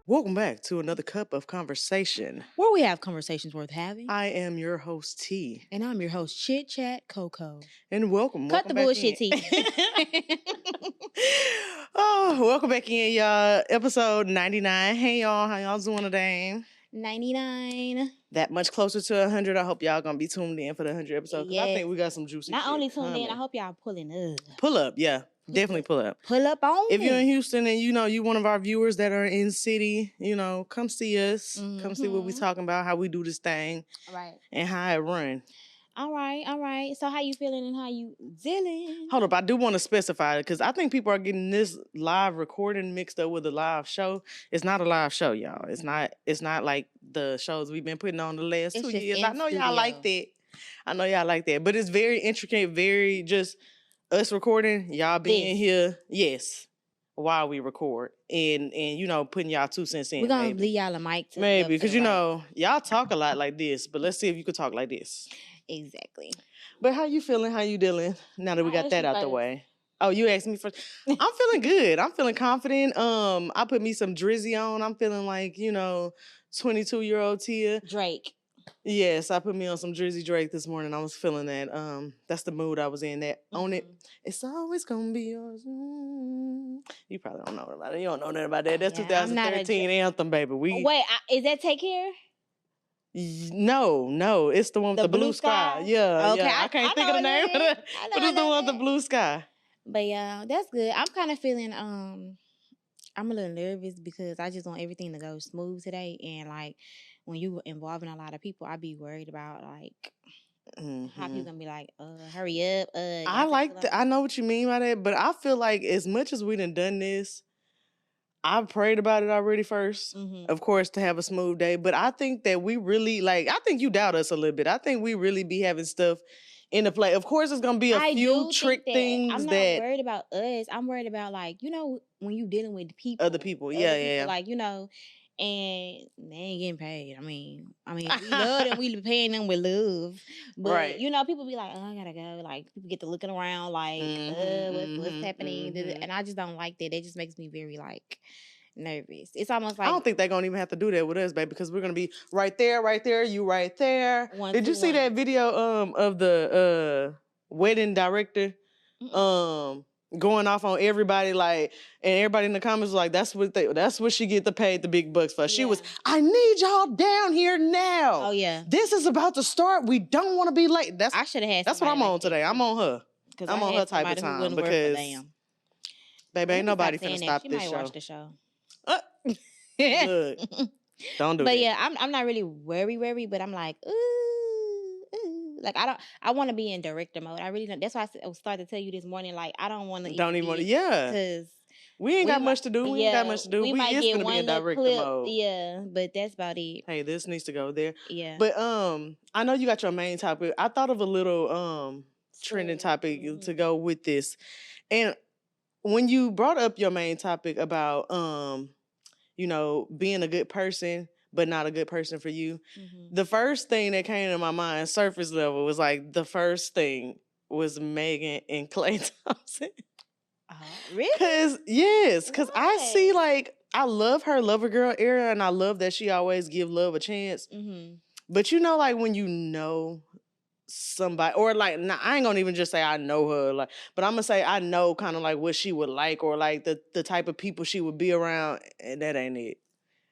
Welcome back to another cup of conversation. Where we have conversations worth having. I am your host, Tee. And I'm your host, ChitChat Coco. And welcome. Cut the bullshit, Tee. Welcome back in, y'all. Episode 99. Hey, y'all. How y'all doing today? 99. That much closer to 100. I hope y'all gonna be tuned in for the 100 episode. Because I think we got some juicy Not shit only tuned coming. in, I hope y'all pulling up. Pull up, yeah. Definitely pull up. Pull up on If you're me. in Houston and you one of our viewers that are in city, come see us. Come see what we talking about, how we do this thing. Right. And how it run. All right. So how you feeling and how you dealing? Hold up, I do want to specify it because I think people are getting this live recording mixed up with a live show. It's not a live show, y'all. It's not like the shows we've been putting on the last 2 years. I know y'all like that. But it's very intricate, very just us recording, y'all being here, yes, while we record. And putting y'all 2 cents in. We're gonna leave y'all a mic to maybe because y'all talk a lot like this, but let's see if you could talk like this. Exactly. But how you feeling? How you dealing? Now that we got that out the way. Oh, you asked me first. I'm feeling good. I'm feeling confident. I put me some Drizzy on. I'm feeling like, 22-year-old Tia. Drake. Yes, I put me on some Drizzy Drake this morning. I was feeling that. That's the mood I was in. That on it. It's always gonna be yours. You probably don't know about it. You don't know nothing about that. That's 2013 anthem, baby. Wait, is that Take Care? No, it's the one with the blue sky. Yeah, okay. Yeah. I can't think of the name, but it's the one with the blue sky. But yeah, that's good. I'm kind of feeling I'm a little nervous because I just want everything to go smooth today, and like when you involving a lot of people, I be worried about like how people gonna be like, hurry up. I know what you mean by that, but I feel like as much as we done this, I've prayed about it already first, of course, to have a smooth day. But I think that we really, I think you doubt us a little bit. I think we really be having stuff in the play. Of course, it's going to be a few trick things I'm not worried about us. I'm worried about, when you dealing with people. Other people, yeah. And they ain't getting paid. I mean, we love them. We paying them with love. But, right. people be like, I gotta go. Like, people get to looking around like, what's happening? And I just don't like that. It just makes me very, nervous. It's almost like... I don't think they're going to even have to do that with us, baby, because we're going to be right there, you right there. Did you see that video of the wedding director going off on everybody, and everybody in the comments was like, that's what she get paid the big bucks for. She was, I need y'all down here now. Oh yeah, this is about to start. We don't want to be late. I should have had. That's what I'm on today. I'm on her. I'm on her type of time because, baby, ain't nobody finna stop this show. Watch the show. Look, don't do that. But yeah, I'm not really worry, but I'm like, ooh. I want to be in director mode. I really don't. That's why I started to tell you this morning. I don't want to. Don't even want to. Yeah. Because we ain't got much to do. We ain't got much to do. We might is get gonna one be in director mode. Yeah, but that's about it. Hey, this needs to go there. Yeah. But I know you got your main topic. I thought of a little trending topic to go with this, and when you brought up your main topic about being a good person but not a good person for you, the first thing that came to my mind, surface level, was the first thing was Megan and Klay Thompson. Really? Because I see I love her lover girl era, and I love that she always give love a chance. But when you know somebody, or I ain't gonna even just say I know her, but I'm gonna say I know kind of what she would like, or the type of people she would be around, and that ain't it.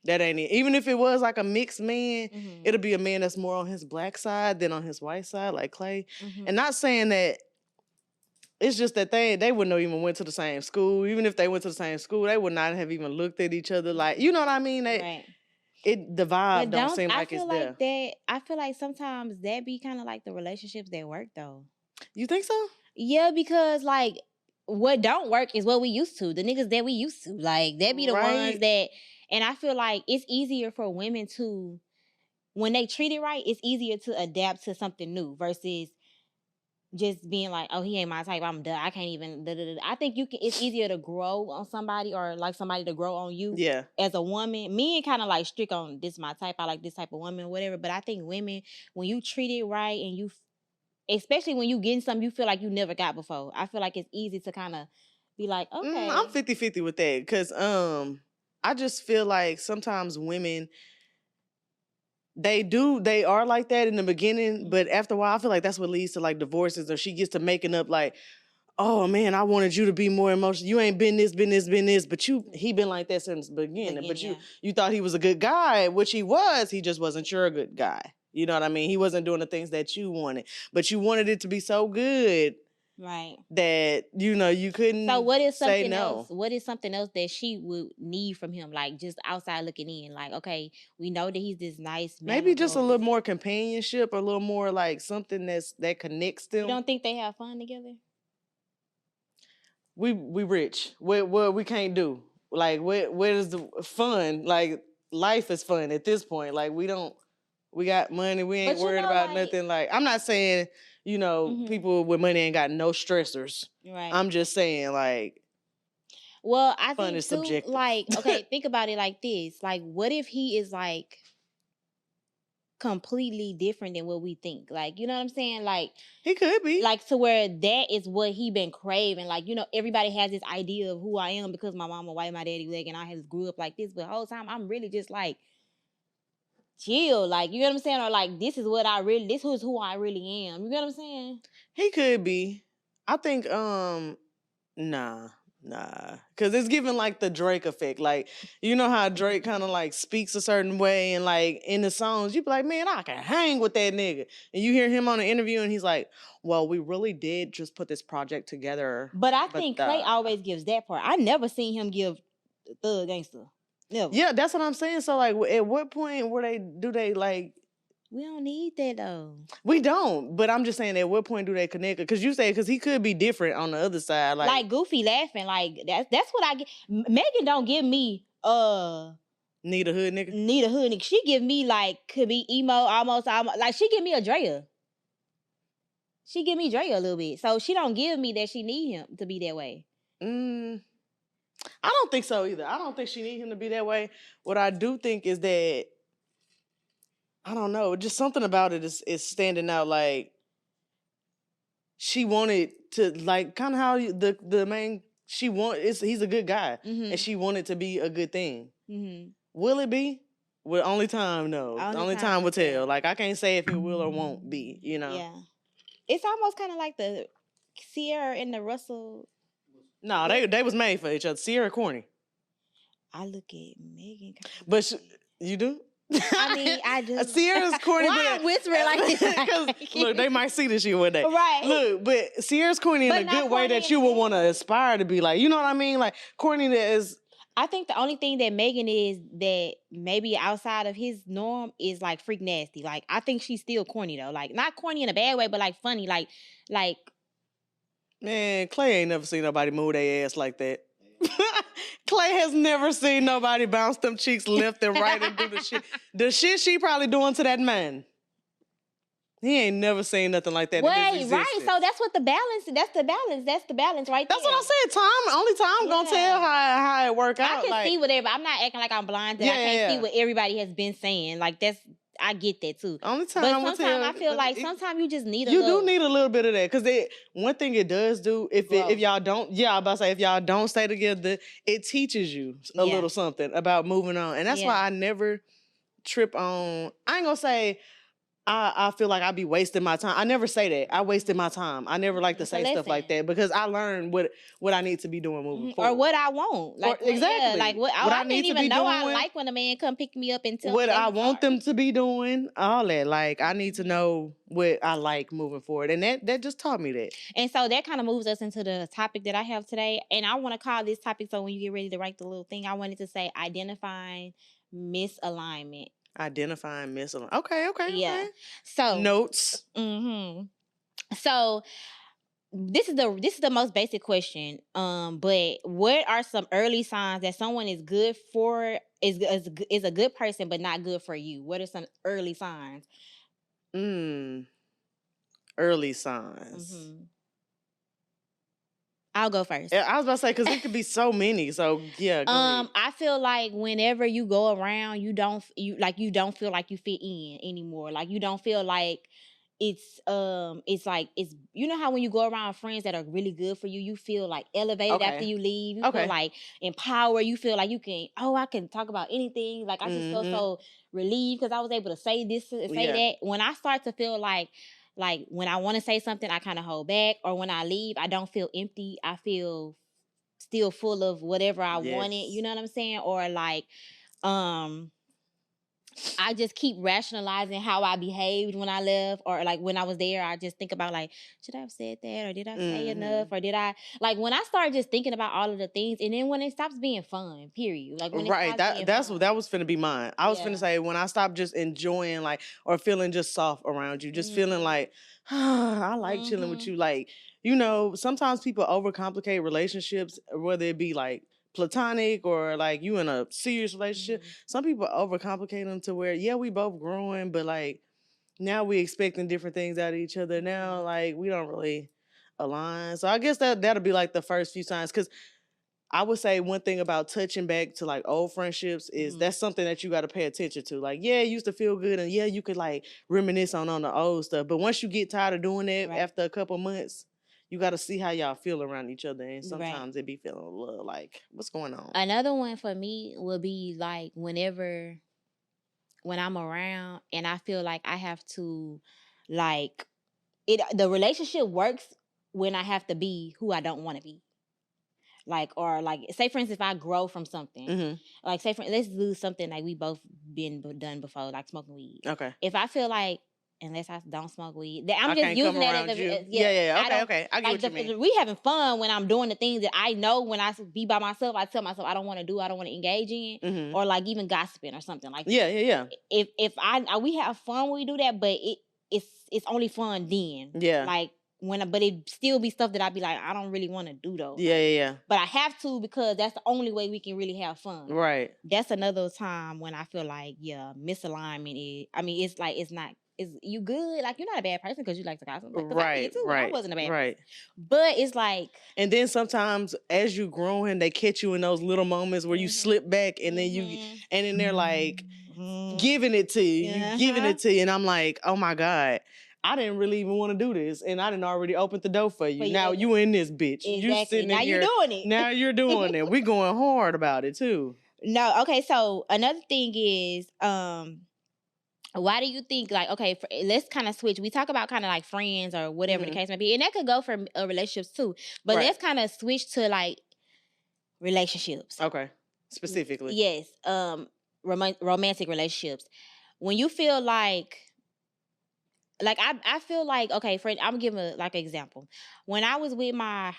Even if it was a mixed man, it'll be a man that's more on his black side than on his white side, like Klay. And not saying that, it's just that they wouldn't have even went to the same school. Even if they went to the same school, they would not have even looked at each other you know what I mean? Right. The vibe don't seem like it's there. I feel like sometimes that be kind of the relationships that work, though. You think so? Yeah, because what don't work is what we used to. The niggas that we used to. That be the ones that... And I feel like it's easier for women to... When they treat it right, it's easier to adapt to something new versus just being oh, he ain't my type, I'm done. I can't even... I think it's easier to grow on somebody, or somebody to grow on you. Yeah. As a woman. Men kind of strict on, this my type, I like this type of woman, whatever. But I think women, when you treat it right, and you... Especially when you getting something you feel like you never got before. I feel like it's easy to kind of be okay. I'm 50-50 with that, because... I just feel like sometimes women, they are like that in the beginning, but after a while, I feel like that's what leads to like divorces, or she gets to making up like, oh man, I wanted you to be more emotional. You ain't been this, but he been like that since the beginning. But you thought he was a good guy, which he was. He just wasn't sure a good guy. You know what I mean? He wasn't doing the things that you wanted, but you wanted it to be so good. Right. That, you couldn't. So what is something say no. else? What is something else that she would need from him? Like just outside looking in, like, okay, we know that he's this nice man. Maybe just a little more companionship, a little more like something that connects them. You don't think they have fun together? We rich. What we can't do? Like where is the fun? Like life is fun at this point. Like we got money. We ain't worried about nothing. Like I'm not saying, people with money ain't got no stressors. Right. I'm just saying like. Well, I think too, subjective. Like, okay, think about it like this. Like, what if he is like completely different than what we think? Like, you know what I'm saying? Like, he could be. Like, to where that is what he been craving. Like, everybody has this idea of who I am because my mama white, my daddy black, and I have grew up like this. But the whole time, I'm really just like chill. Like, you know what I'm saying? Or like, this is who I really am. You know what I'm saying? He could be. I think, nah. Because it's giving like the Drake effect. Like, you know how Drake kind of like speaks a certain way, and like in the songs, you be like, man, I can hang with that nigga. And you hear him on an interview and he's like, well, we really did just put this project together. But I think Klay always gives that part. I never seen him give Thug Gangster. Never. Yeah, that's what I'm saying. So like, at what point do they like... We don't need that though. We don't, but I'm just saying, at what point do they connect? Because you say, because he could be different on the other side, like Goofy laughing, like that's what I get. Megan don't give me need a hood nigga. She give me like could be emo, almost like she give me a Drea. She give me Drea a little bit, so she don't give me that she need him to be that way. I don't think so either. I don't think she need him to be that way. What I do think is that, I don't know, just something about it is standing out. Like, she wanted to, like, kind of how the main, he's a good guy, and she wanted to be a good thing. Will it be? Well, only time knows. Only time will tell. Like, I can't say if it will or won't be, Yeah. It's almost kind of like the Sierra and the Russell. No, they was made for each other. Sierra corny. I look at Megan. But you do? I mean, I just... Sierra's corny. Why I'm whispering like this? Because, look, they might see this shit one day. Right. Look, but Sierra's corny in a good way that you would want to aspire to be like. You know what I mean? Like, corny that is... I think the only thing that Megan is that maybe outside of his norm is like freak nasty. Like, I think she's still corny though. Like, not corny in a bad way, but like funny. Like... Man, Klay ain't never seen nobody move their ass like that. Klay has never seen nobody bounce them cheeks left and right and do the shit. The shit she probably doing to that man. He ain't never seen nothing like that. Wait, right. So that's what the balance, that's the balance right there. That's what I said. Only time gonna tell how it work out. I can see what everybody, I'm not acting like I'm blind that I can't see what everybody has been saying. Like I get that too. Only time. But sometimes I feel like sometimes you just need do need a little bit of that. Because one thing it does do, if y'all don't, I'm about to say, if y'all don't stay together, it teaches you a little something about moving on. And that's why I never trip on, I ain't gonna say, I feel like I be wasting my time. I never say that. I wasted my time. I never like to say stuff like that because I learned what I need to be doing moving forward. Or what I want. Like, exactly. Yeah, like what I didn't even know I like when a man come pick me up and tell me what I want them to be doing, all that. Like, I need to know what I like moving forward. And that just taught me that. And so that kind of moves us into the topic that I have today. And I want to call this topic, so when you get ready to write the little thing, I wanted to say identifying misalignment. Identifying misalignment. Okay. Yeah. So notes. So this is the most basic question. But what are some early signs that someone is good for is a good person but not good for you? What are some early signs? Early signs. I'll go first. I was about to say, because it could be so many. So yeah. Go ahead. I feel like whenever you go around, you don't feel like you fit in anymore. Like you don't feel like it's like it's you know how when you go around friends that are really good for you, you feel like elevated after you leave. You feel like empowered. You feel like you can I can talk about anything. Like I just feel so relieved because I was able to say this and say that. When I start to feel like when I want to say something, I kind of hold back, or when I leave, I don't feel empty. I feel still full of whatever I wanted. You know what I'm saying? Or like I just keep rationalizing how I behaved when I left, or like when I was there, I just think about like, should I have said that, or did I say enough, or did I like when I start just thinking about all of the things, and then when it stops being fun, period. Like when it that's what that was finna be mine. I was finna say when I stop just enjoying like or feeling just soft around you, just feeling like I like chilling with you. Like sometimes people overcomplicate relationships, whether it be like platonic or like you in a serious relationship. Some people overcomplicate them to where we both growing, but like now we expecting different things out of each other. Now like we don't really align. So I guess that'll be like the first few signs, because I would say one thing about touching back to like old friendships is that's something that you got to pay attention to. Like, it used to feel good, and you could like reminisce on the old stuff. But once you get tired of doing that after a couple months, you got to see how y'all feel around each other. And sometimes it be feeling a little like, what's going on? Another one for me will be like when I'm around and I feel like I have to like the relationship works when I have to be who I don't want to be. Like, or like, say for instance, if I grow from something, like say let's do something like we both done before, like smoking weed. Okay. If I feel like, unless I don't smoke weed, I'm just using that as okay. I get what you mean. We having fun when I'm doing the things that I know when I be by myself, I tell myself I don't want to do, I don't want to engage in, or like even gossiping or something like that. If we have fun when we do that, but it's only fun then. Like but it still be stuff that I'd be like, I don't really want to do though. But I have to, because that's the only way we can really have fun. Right. That's another time when I feel like, misalignment is, I mean, it's like, it's not, is you good? Like, you're not a bad person because you like to gossip. Like, I did too, I wasn't a bad person. But it's like. And then sometimes as you growing, they catch you in those little moments where you slip back, and then and then they're like giving it to you. You giving it to you. And I'm like, oh my God, I didn't really even want to do this, and I didn't already opened the door for you. But now you in this bitch. Exactly. You sitting now in you're here. Doing it. Now you're doing it. We going hard about it too. No, okay. So another thing is, why do you think, like, okay, let's kind of switch. We talk about kind of like friends or whatever the case may be, and that could go for relationships too. But let's kind of switch to like relationships. Okay, specifically. Yes, romantic relationships. When you feel like I feel like, okay, friend, I'm giving an example. When I was with my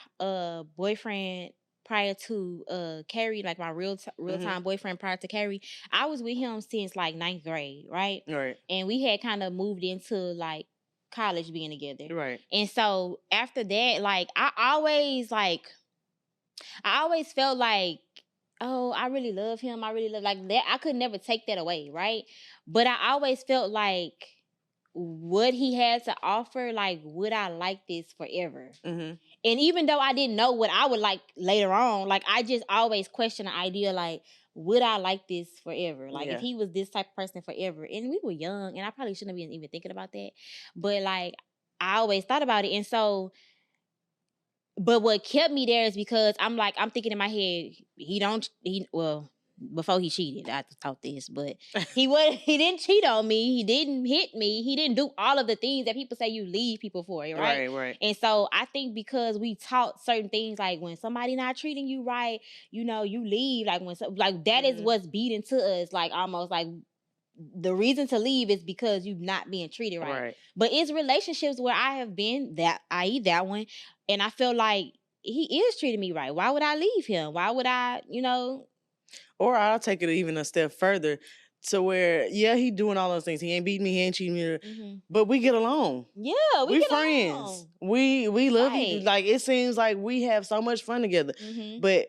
boyfriend prior to Carrie, like my real time boyfriend prior to Carrie, I was with him since like 9th grade, right? Right. And we had kind of moved into like college being together. Right. And so after that, like I always felt like, oh, I really love him. I really love like that. I could never take that away, right? But I always felt like what he had to offer, like, would I like this forever? And even though I didn't know what I would like later on, like, I just always question the idea, like, would I like this forever? Like, if he was this type of person forever. And we were young, and I probably shouldn't have been even thinking about that. But, like, I always thought about it. And so, but what kept me there is because I'm thinking in my head, before he cheated, I thought this, but he didn't cheat on me. He didn't hit me. He didn't do all of the things that people say you leave people for, right? Right. And so I think because we taught certain things, like when somebody not treating you right, you leave. Like when that is what's beat into us. Like almost like the reason to leave is because you're not being treated right. But it's relationships where I have been i.e. that one, and I feel like he is treating me right. Why would I leave him? Why would I, Or I'll take it even a step further to where, he doing all those things. He ain't beating me, he ain't cheating me, but we get along. Yeah, we get friends. Along. We love you. Like, it seems like we have so much fun together. But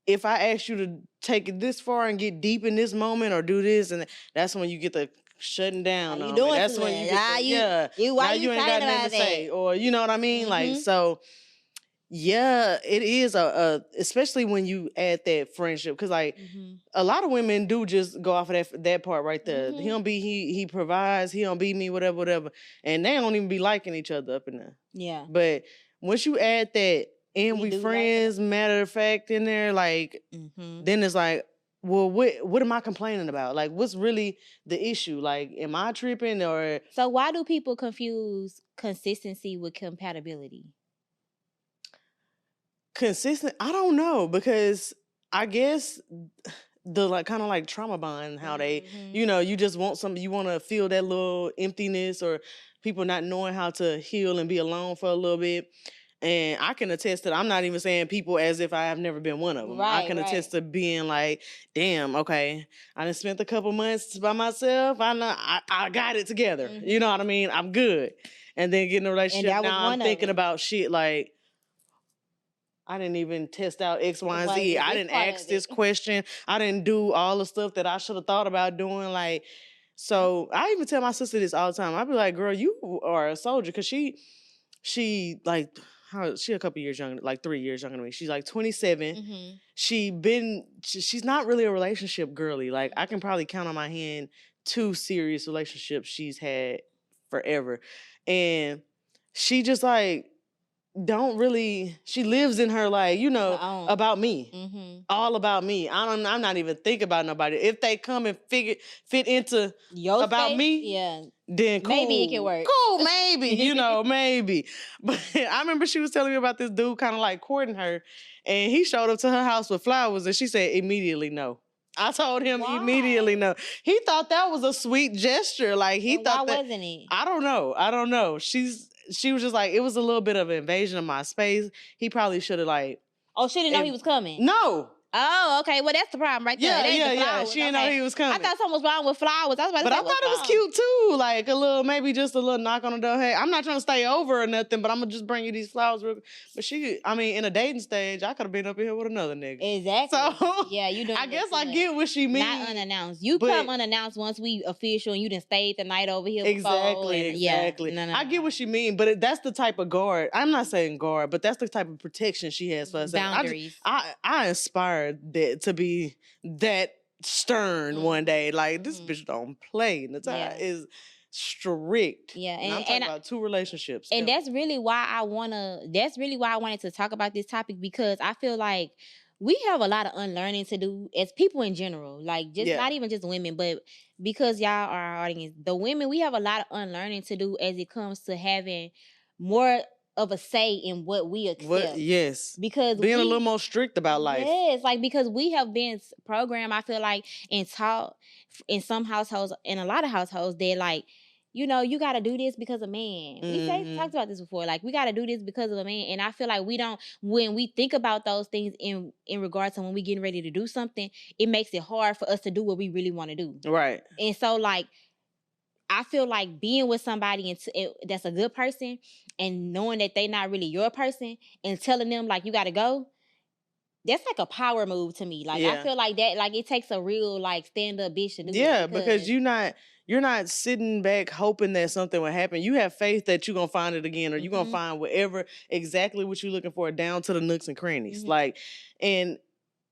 if I ask you to take it this far and get deep in this moment or do this, and that's when you get the shutting down. You doing that's when you get why you ain't got nothing to say, or you know what I mean? Like, so Yeah, it is especially when you add that friendship, because like a lot of women do just go off of that part right there. He provides, he don't beat me, whatever, and they don't even be liking each other up in there. Yeah, but once you add that and we friends, matter of fact, in there, like then it's like, well, what am I complaining about? Like, what's really the issue? Like, am I tripping or? So why do people confuse consistency with compatibility? Consistent, I don't know, because I guess the like kind of like trauma bond, how they, you just want something, you want to feel that little emptiness, or people not knowing how to heal and be alone for a little bit. And I can attest to that. I'm not even saying people as if I have never been one of them. I can attest to being like, damn, okay, I done spent a couple months by myself. I know I got it together. You know what I mean? I'm good. And then getting a relationship, now I'm thinking about shit like, I didn't even test out X, Y, and Z. I didn't ask this question. I didn't do all the stuff that I should have thought about doing. Like, so I even tell my sister this all the time. I be like, girl, you are a soldier. Because she like, she a couple years younger, like 3 years younger than me. She's like 27. She's not really a relationship girly. Like, I can probably count on my hand 2 serious relationships she's had forever. And she just like, she lives in her, like, about me, all about me. I'm not even thinking about nobody. If they come and fit into your about space, me, then cool. Maybe it can work. Cool, maybe, maybe. But I remember she was telling me about this dude kind of like courting her, and he showed up to her house with flowers, and she said immediately no. I told him immediately no. He thought that was a sweet gesture. Like, he thought why wasn't it? I don't know. She was just like, it was a little bit of an invasion of my space. He probably should have like. Oh, she didn't know he was coming? No. Oh, okay. Well, that's the problem right there. Yeah. She didn't know he was coming. I thought something was wrong with flowers. I thought it was cute too. Like maybe just a little knock on the door. Hey, I'm not trying to stay over or nothing, but I'm gonna just bring you these flowers real quick. But in a dating stage, I could have been up here with another nigga. Exactly. So yeah, you doing. I guess I get what she means. Not unannounced. You come unannounced once we official, and you done stayed the night over here. Exactly. Yeah, I get what she mean, but that's the type of guard. I'm not saying guard, but that's the type of protection she has for us. Boundaries. I inspired that to be that stern one day. Like, this bitch don't play. Natalia is strict. Yeah, and I'm talking about 2 relationships. And that's really why I wanted to talk about this topic, because I feel like we have a lot of unlearning to do as people in general. Like, just not even just women, but because y'all are our audience, the women, we have a lot of unlearning to do as it comes to having more of a say in what we accept. Because being a little more strict about life. Yes, like, because we have been programmed, I feel like, and taught in some households, in a lot of households, they're like, you got to do this because of man. We talked about this before. Like, we got to do this because of a man. And I feel like we don't, when we think about those things in regards to when we getting ready to do something, it makes it hard for us to do what we really want to do. Right. And so, like, I feel like being with somebody that's a good person, and knowing that they not really your person, and telling them, like, you got to go, that's like a power move to me. Like, I feel like that, like, it takes a real, like, stand-up bitch to do it. Because you're not sitting back hoping that something will happen. You have faith that you're going to find it again, or you're going to find whatever, exactly what you're looking for, down to the nooks and crannies. Like, and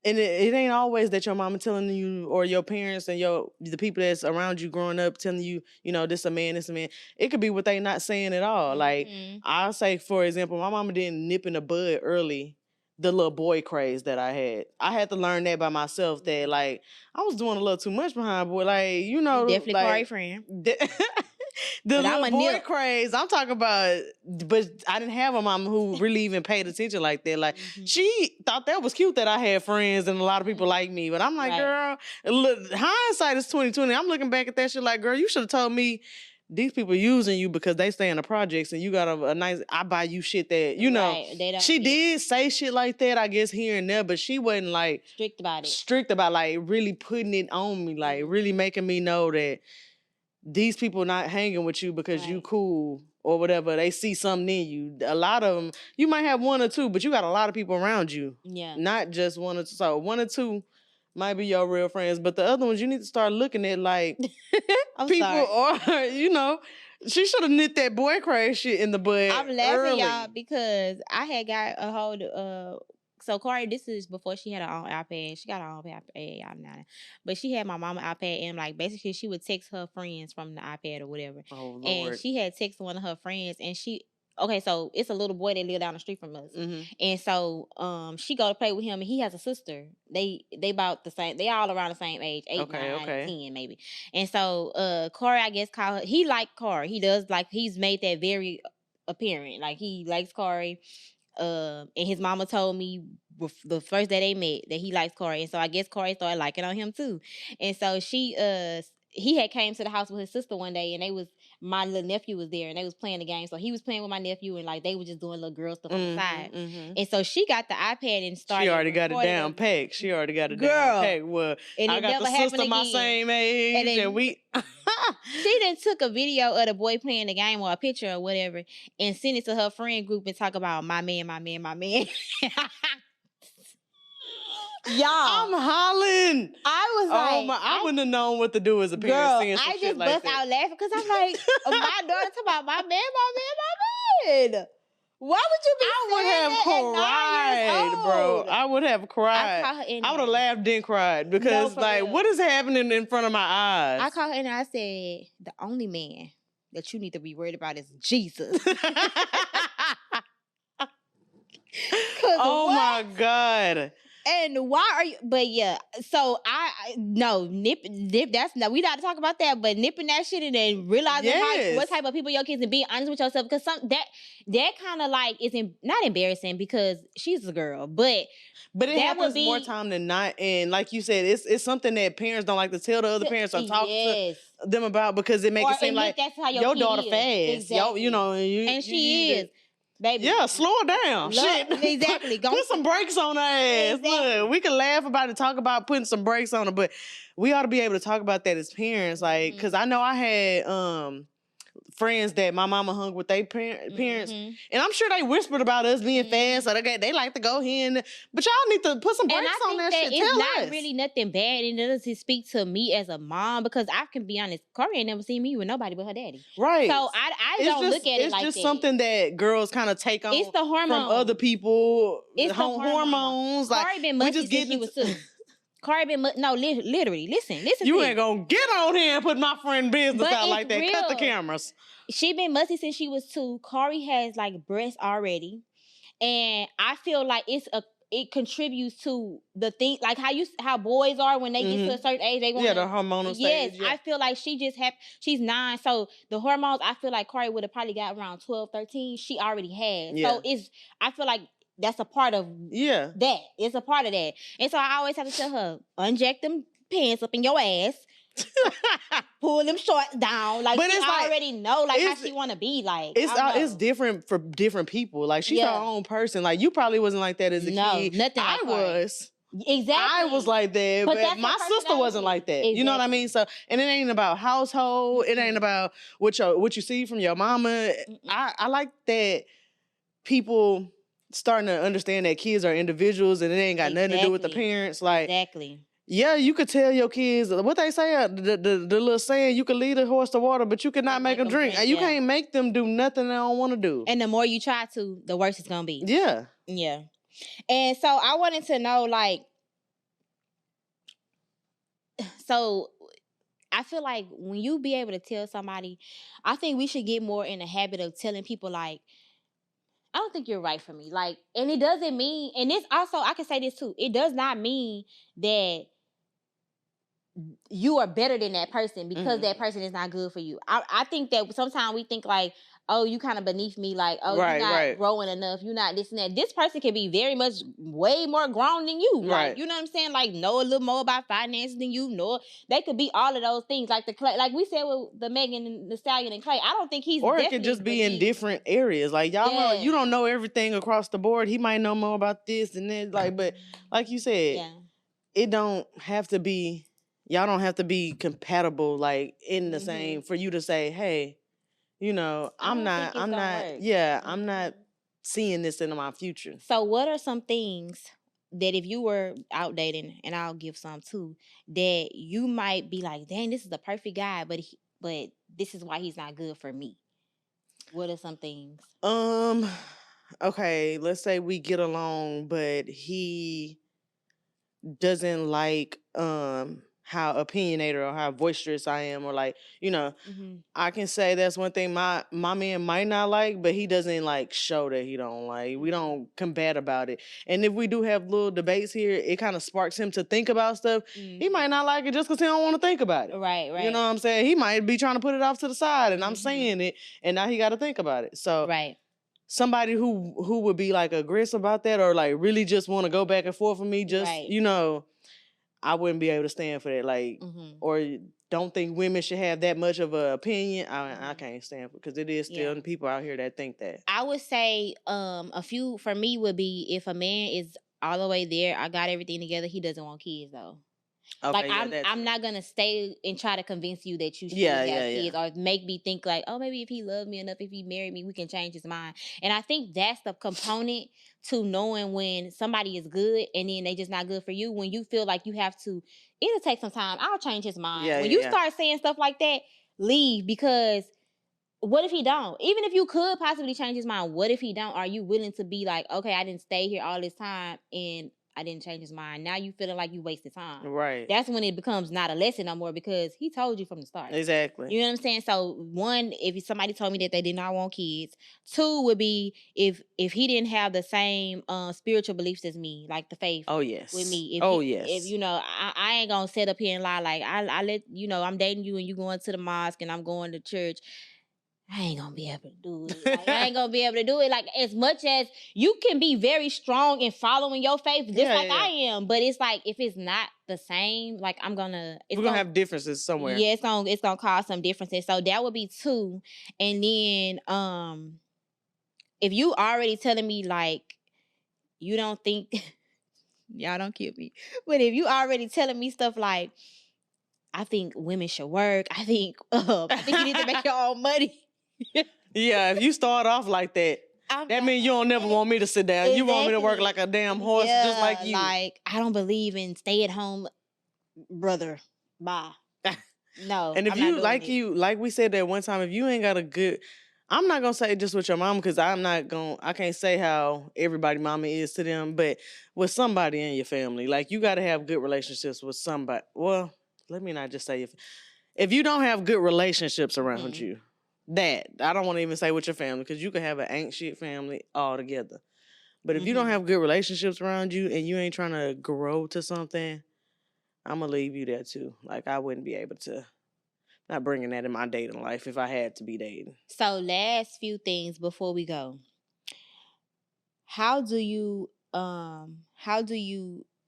it ain't always that your mama telling you, or your parents and the people that's around you growing up telling you, this a man, this a man. It could be what they not saying at all. Like, I'll say, for example, my mama didn't nip in the bud early the little boy craze that I had. I had to learn that by myself, that, like, I was doing a little too much behind boy. Like, you definitely like, friend. The little boy craze I'm talking about, but I didn't have a mama who really even paid attention like that. Like, she thought that was cute that I had friends and a lot of people like me. But I'm like, girl, look, hindsight is 2020. I'm looking back at that shit like, girl, you should have told me these people using you because they stay in the projects and you got a nice, I buy you shit that, they don't, she did say shit like that, I guess, here and there, but she wasn't like strict about like really putting it on me, like really making me know that these people not hanging with you because you cool or whatever. They see something in you. A lot of them, you might have 1 or 2, but you got a lot of people around you. Yeah. Not just 1 or 2. So 1 or 2 might be your real friends, but the other ones you need to start looking at like people, or She should have nipped that boy crazy shit in the bud. I'm laughing, early. y'all, because I had got a hold of so Corey, this is before she had her own iPad. She got her own iPad, y'all know. But she had my mama iPad, and like basically she would text her friends from the iPad or whatever. Oh, Lord. And she had texted one of her friends, and so it's a little boy that lived down the street from us. Mm-hmm. And so she go to play with him, and he has a sister. They about the same, they all around the same age, 8, 9, 10 maybe. And so Corey, I guess, called her. He liked Corey. He does, like, he's made that very apparent. Like, he likes Corey. And his mama told me the first day they met that he likes Corey, and so I guess Corey started liking on him too. And so he had came to the house with his sister one day, and my little nephew was there, and they was playing the game. So he was playing with my nephew, and like they were just doing little girl stuff on the side. Mm-hmm. And so she got the iPad and started. She already got it down packed. She already got it down packed. Well, and I got the sister my same age, and we. She then took a video of the boy playing the game or a picture or whatever, and sent it to her friend group and talk about my man. Y'all, I'm hollering. I was like, I wouldn't have known what to do as a parent. Girl, seeing some I shit just like bust that. out laughing because I'm like, my daughter talking about my man. Why would you be? I would have cried, bro. I would have cried. I would have laughed then cried because, like, what is happening in front of my eyes? I called her and I said, the only man that you need to be worried about is Jesus. Oh my God. And why are you? But yeah, so nip. That's not. We got to talk about that. But nipping that shit and then realizing what type of people your kids and being honest with yourself, because that kind of like is not embarrassing because she's a girl, but it happens more time than not. And like you said, it's something that parents don't like to tell the other parents or talk to them about because it makes it seem like that's how your daughter fast. Exactly. And she is. Baby. Yeah, slow her down. Shit. Exactly. Put some brakes on her ass. Exactly. Look, we can laugh about it, talk about putting some brakes on her, but we ought to be able to talk about that as parents. Like, because I know I had friends that my mama hung with their parents, and I'm sure they whispered about us being fast, so they like to go here, but y'all need to put some brakes on that shit. It's not really nothing bad, and it doesn't speak to me as a mom because I can be honest, Corey ain't never seen me with nobody but her daddy. Right. So I don't look at it like that. It's just something that girls kind of take on. It's the hormones from other people. It's the hormones. Like, Corey been musty since she was 2. Corey been literally. Listen. You ain't gonna get on here and put my friend business out like that. Real. Cut the cameras. She been musty since she was 2. Corey has like breasts already, and I feel like it contributes to the thing, like how boys are when they get to a certain age. They want the hormonal stage. Yes, I feel like she's 9, so the hormones. I feel like Corey would have probably got around 12, 13. She already had, so I feel like that's a part of that. It's a part of that, and so I always have to tell her, unjack them pants up in your ass. Pull them shorts down, like, but she already know like how she want to be. Like it's different for different people. Like she's her own person. Like you probably wasn't like that as a kid. Nothing. I was. Exactly. I was like that, but my sister wasn't like that. Exactly. You know what I mean? So, and it ain't about household. It ain't about what you see from your mama. I like that people starting to understand that kids are individuals and it ain't got nothing to do with the parents. Like yeah, you could tell your kids what they say. The little saying, you can lead a horse to water, but you cannot make them drink. You can't make them do nothing they don't want to do. And the more you try to, the worse it's gonna be. Yeah. Yeah. And so I wanted to know, like, so I feel like when you be able to tell somebody, I think we should get more in the habit of telling people, like, I don't think you're right for me. Like, and it doesn't mean, and this also, I can say this too, it does not mean that you are better than that person because that person is not good for you. I think that sometimes we think like, oh, you kind of beneath me, like, oh, you're not growing enough, you're not this and that. This person can be very much way more grown than you. Like, you know what I'm saying? Like, know a little more about finances than you know. They could be all of those things. Like like we said with the Megan and the Stallion and Klay. I don't think he's, or it could just be in different areas. Like y'all know, you don't know everything across the board. He might know more about this and that. Like, but like you said, it don't have to be. Y'all don't have to be compatible, like in the same, for you to say, hey, you know, I'm not seeing this in my future. So what are some things that if you were out dating, and I'll give some too, that you might be like, dang, this is the perfect guy, but but this is why he's not good for me? What are some things? Okay, let's say we get along, but he doesn't like how opinionated or how boisterous I am, or like, I can say that's one thing my man might not like, but he doesn't like show that he don't like. We don't combat about it. And if we do have little debates here, it kind of sparks him to think about stuff. He might not like it just because he don't want to think about it. Right. You know what I'm saying? He might be trying to put it off to the side, and I'm saying it, and now he got to think about it. So somebody who would be like aggressive about that, or like really just want to go back and forth with me, just I wouldn't be able to stand for that. Like, or don't think women should have that much of an opinion. I can't stand for it, because it is still people out here that think that. I would say a few for me would be, if a man is all the way there, I got everything together, he doesn't want kids though. Okay, like I'm not gonna stay and try to convince you that you should have kids, or make me think like, oh, maybe if he loved me enough, if he married me, we can change his mind. And I think that's the component to knowing when somebody is good and then they just not good for you. When you feel like you have to, it'll take some time. I'll change his mind. When you start saying stuff like that, leave, because what if he don't? Even if you could possibly change his mind, what if he don't? Are you willing to be like, okay, I didn't stay here all this time and I didn't change his mind. Now you feeling like you wasted time. Right. That's when it becomes not a lesson no more, because he told you from the start. Exactly. You know what I'm saying? So one, if somebody told me that they did not want kids. Two would be if he didn't have the same spiritual beliefs as me, like the faith. Oh yes. With me. If If I ain't gonna sit up here and lie like I let I'm dating you and you going to the mosque and I'm going to church. I ain't gonna be able to do it. Like, I ain't gonna be able to do it. Like, as much as you can be very strong in following your faith, just I am. But it's like, if it's not the same, like we're gonna have differences somewhere. Yeah, it's gonna cause some differences. So that would be two. And then if you already telling me like you don't think y'all don't kill me, but if you already telling me stuff like, I think women should work, I think you need to make your own money. Yeah, if you start off like that, that means you don't never want me to sit down. Exactly. You want me to work like a damn horse, just like you. Like, I don't believe in stay at home, brother. Bye. No. And if like we said that one time, if you ain't got a good, I'm not gonna say just with your mama, because I can't say how everybody mama is to them, but with somebody in your family, like you got to have good relationships with somebody. Well, let me not just say if you don't have good relationships around you. That I don't want to even say with your family, because you can have an ain't shit family all together. But if you don't have good relationships around you and you ain't trying to grow to something, I'm going to leave you there too. Like, I wouldn't be able to, not bringing that in my dating life if I had to be dating. So last few things before we go.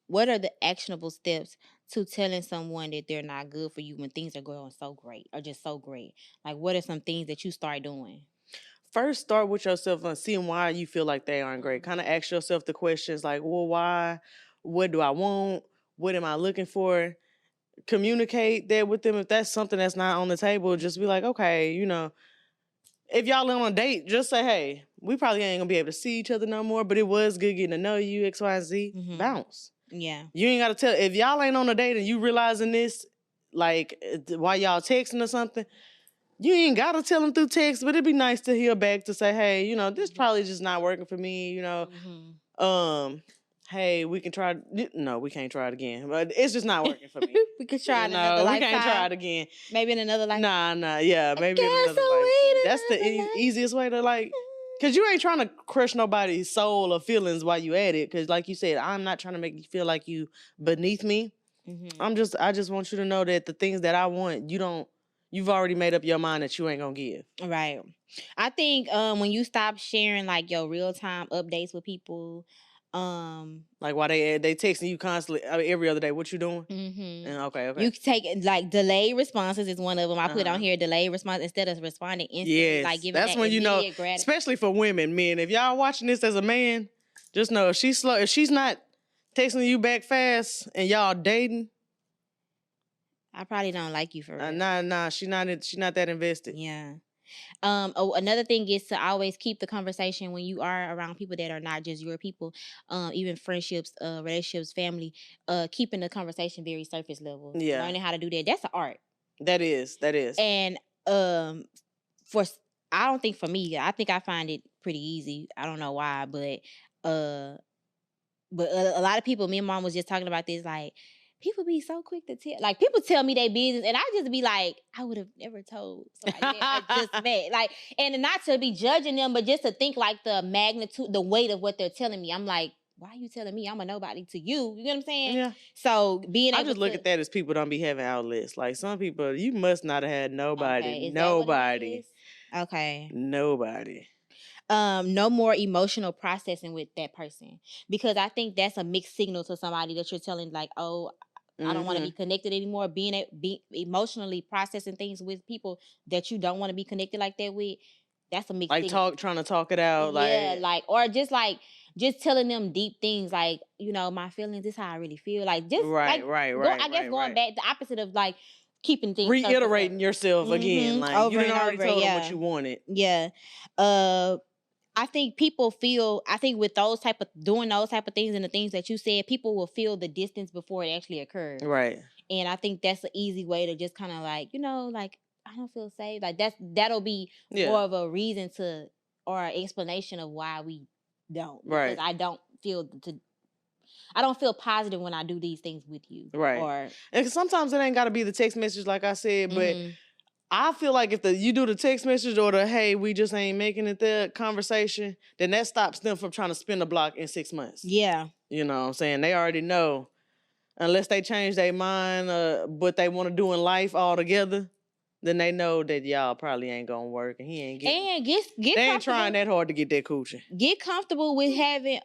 What are the actionable steps to telling someone that they're not good for you when things are going so great, or just so great? Like, what are some things that you start doing? First, start with yourself and seeing why you feel like they aren't great. Kind of ask yourself the questions like, well, why? What do I want? What am I looking for? Communicate that with them. If that's something that's not on the table, just be like, okay, if y'all on a date, just say, hey, we probably ain't gonna be able to see each other no more, but it was good getting to know you, X, Y, Z. Bounce. Yeah. You ain't gotta tell. If y'all ain't on a date and you realizing this, like, while y'all texting or something, you ain't gotta tell them through text, but it'd be nice to hear back to say, hey, this probably just not working for me, hey, we can try. No, we can't try it again. But it's just not working for me. We can try it in another lifetime. We can't try it again. Maybe in another lifetime. Nah, yeah, maybe in another lifetime. That's the easiest way to, like, because you ain't trying to crush nobody's soul or feelings while you at it. Because, like you said, I'm not trying to make you feel like you beneath me. I just want you to know that the things that I want, you've already made up your mind that you ain't gonna give. Right. I think when you stop sharing like your real time updates with people, like why they texting you constantly every other day, what you doing? And okay. You take like delayed responses is one of them. I put on here delayed response instead of responding instantly. Yes, like giving that's when you know, especially for women, men. If y'all watching this as a man, just know if she's slow, if she's not texting you back fast and y'all dating, I probably don't like you for real. Nah, she not that invested. Yeah. Another thing is to always keep the conversation when you are around people that are not just your people, even friendships, relationships, family, keeping the conversation very surface level. Yeah. Learning how to do that. That's an art. That is. And I don't think for me, I think I find it pretty easy. I don't know why, but a lot of people, me and mom was just talking about this, like, people be so quick to tell, like, people tell me their business, and I just be like, I would have never told somebody that I just met. Like, and not to be judging them, but just to think, like, the magnitude, the weight of what they're telling me. I'm like, why are you telling me I'm a nobody to you? You know what I'm saying? Yeah. So being able I just look at that as people don't be having outlets. Like, some people, you must not have had nobody. Okay, is nobody. That what it is? Okay. Nobody. No more emotional processing with that person, because I think that's a mixed signal to somebody that you're telling, like, oh, I don't want to be connected anymore. Be emotionally processing things with people that you don't want to be connected like that with. That's a mixed signal. Trying to talk it out. Yeah, or just telling them deep things, like, my feelings, this is how I really feel. Like, just right. Going back, the opposite of, like, keeping things reiterating yourself again, like, over you done already over, told them what you wanted. Yeah. I think people with doing those type of things and the things that you said, people will feel the distance before it actually occurs. Right. And I think that's an easy way to just kind of, like, like, I don't feel safe. Like, that'll be more of a reason to, or an explanation of why we don't. Because I don't feel positive when I do these things with you. Right. And sometimes it ain't got to be the text message, like I said, but I feel like if you do the text message or the, hey, we just ain't making it there conversation, then that stops them from trying to spin the block in 6 months. Yeah. You know what I'm saying? They already know. Unless they change their mind, what they want to do in life altogether, then they know that y'all probably ain't gonna work, and he ain't getting. And get they ain't trying that hard to get that coochie. Get comfortable with having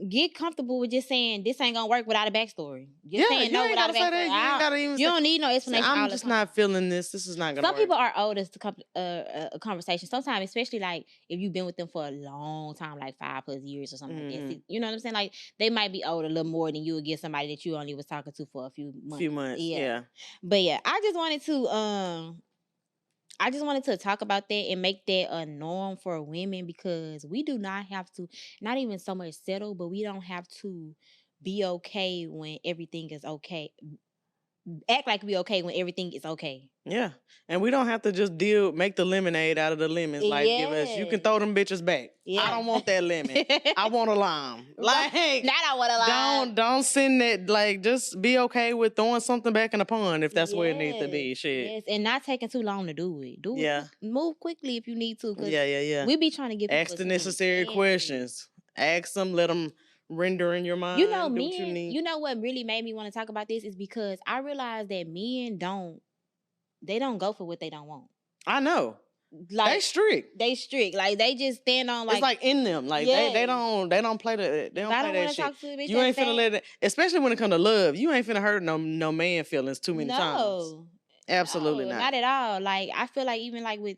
get comfortable with just saying this ain't gonna work without a backstory. Just saying no without a backstory. You don't need no explanation. I'm just not feeling this. This is not gonna Some work. people are old as to a conversation. Sometimes, especially like if you've been with them for a long time, like 5+ years or something like that. You know what I'm saying? Like, they might be old a little more than you would get somebody that you only was talking to for a few months. Yeah. But yeah, I just wanted to talk about that and make that a norm for women, because we do not have to, not even so much settle, but we don't have to be okay when everything is okay. Act like we okay when everything is okay. Yeah. And we don't have to just make the lemonade out of the lemons. Like, you can throw them bitches back. Yeah. I don't want that lemon. I want a lime. Like, not I want a lime. Don't send that. Like, just be okay with throwing something back in the pond if that's where it needs to be. Shit. Yes, and not taking too long to do it. Move quickly if you need to. Yeah. We be trying to get people ask the necessary questions. Ask them. Let them render in your mind. You know, you know what really made me want to talk about this is because I realized that men don't go for what they don't want. I know. Like, they strict. Like, they just stand on, like, it's like in them. Like, they don't play that shit. You ain't finna let it, especially when it come to love, you ain't finna hurt no man feelings too many times. Absolutely not at all. Like, I feel like even like with,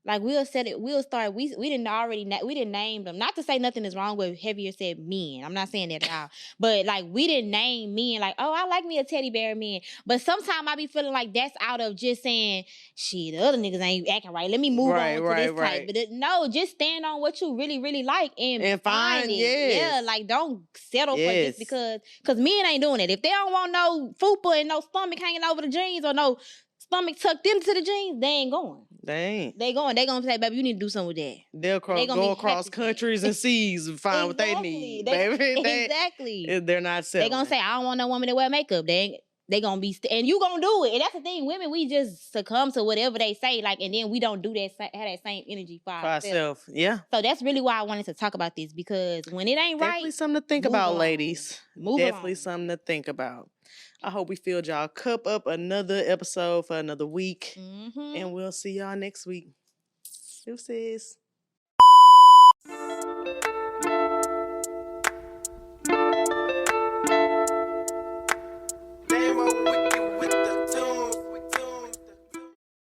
like, we didn't name them. Not to say nothing is wrong with heavier said men. I'm not saying that at all. But, like, we didn't name men like, oh, I like me a teddy bear man. But sometimes I be feeling like that's out of just saying, shit, the other niggas ain't acting right. Let me move on to this type. But no, just stand on what you really, really like and find it. Yes. Yeah, like, don't settle for this because men ain't doing it. If they don't want no fupa and no stomach hanging over the jeans or no stomach tucked into the jeans, they ain't going. They going. They gonna say, baby, you need to do something with that. They'll go across countries and seas and find what they need, baby. Exactly. They're not settling. They gonna say, I don't want no woman to wear makeup. They gonna be, and you gonna do it. And that's the thing. Women, we just succumb to whatever they say, like, and then we don't do that, have that same energy for ourselves. Yeah. So that's really why I wanted to talk about this, because when it ain't right, definitely something to think about, ladies. Definitely something to think about. I hope we filled y'all cup up another episode for another week. And we'll see y'all next week. Deuces.